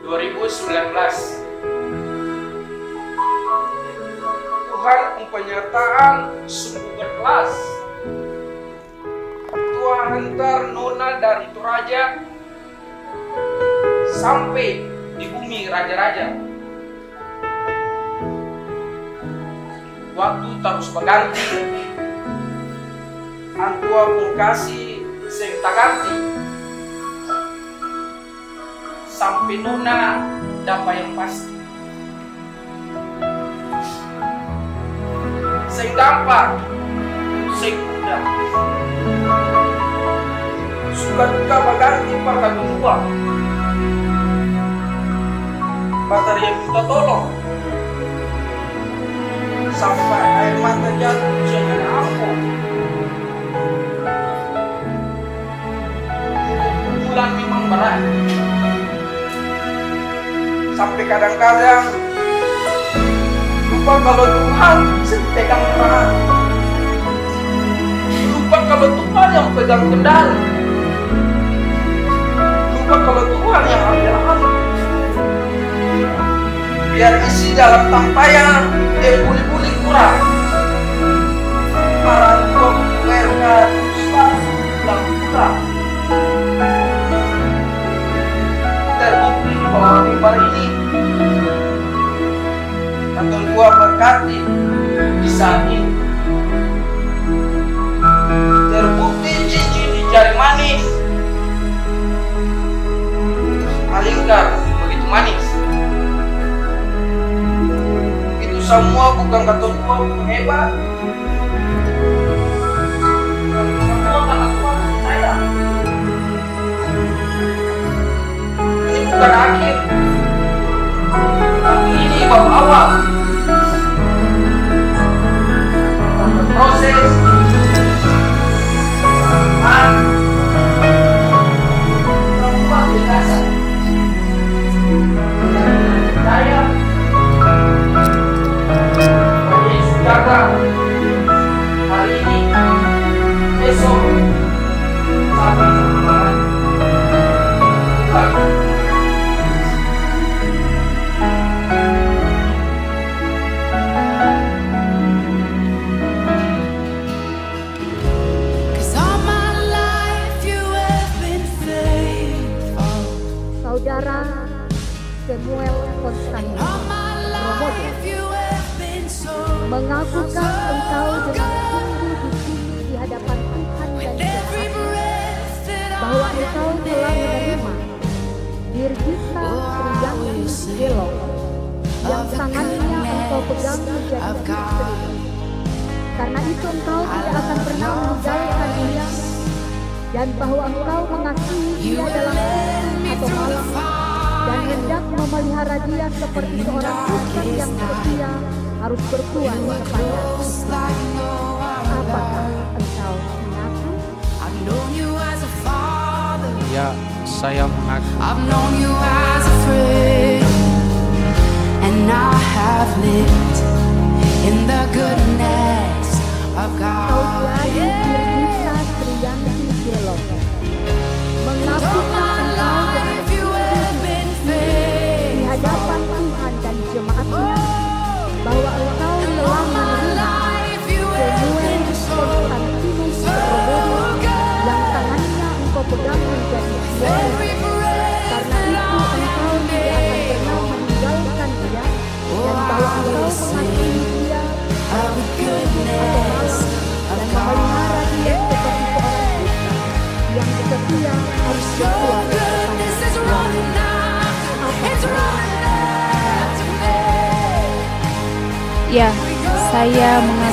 2019. Tuhan penyertaan sungguh berkelas. Tuhan hantar Nona dari Toraja sampai di bumi raja-raja. Waktu terus berganti, Antua pun kasih senta ganti, sampai Nona dapat yang pasti. Sing gampang, sing mudah, suka duka berganti pakai dua. Batari yang minta tolong, sampai air mata jatuh jangan ampun. Bulan memang berat, sampai kadang-kadang lupa kalau Tuhan pegang peran, lupa kalau Tuhan yang pegang kendali, lupa kalau Tuhan yang ambil alih. Biar isi dalam tampayan dia pulih-pulih kurang, marah tua mereka selalu pulang kurang. Terbukti bahwa mimbar ini atau gua berkati di saat ini. Terbukti cincin di jari manis, malingkar begitu manis. Itu semua bukan kata gua hebat, semua karena Tuhan saya. Ini bukan akhir, tapi ini bab awal. Proses perempuan dewasa saya Yesus datang hari ini, besok, sampai Tuhan. Saudara Samuel Konstantin Romodo, mengakukan engkau dengan sungguh di sini di hadapan Tuhan dan jemaat bahwa engkau telah menerima Dirgita Triyanti Gelong yang tangannya engkau pegang menjadi istri. Karena itu engkau tidak akan pernah meninggalkan dia, dan bahwa engkau mengasihi dia dalam siang atau malam, dan hendak memelihara dia seperti seorang istri yang setia harus berkuat kepada istrinya. Apakah engkau mengaku? Ya, saya mengaku. I've known you as a friend, and I have lived in the goodness of God. Saudari Dirgita Triyanti Gelong mengakukan engkau dengan di hadapan Tuhan dan jemaatnya bahwa engkau telah menerima Samuel Konstantinus Romodo yang tangannya engkau pegang menjadi istri. Karena itu engkau tidak akan pernah meninggalkan dia, dan bahwa engkau mengasihi dia dalam siang atau malam, dan memelihara dia seperti seorang istri yang setia harus berkuat kepada suaminya. Ya, saya mengaku.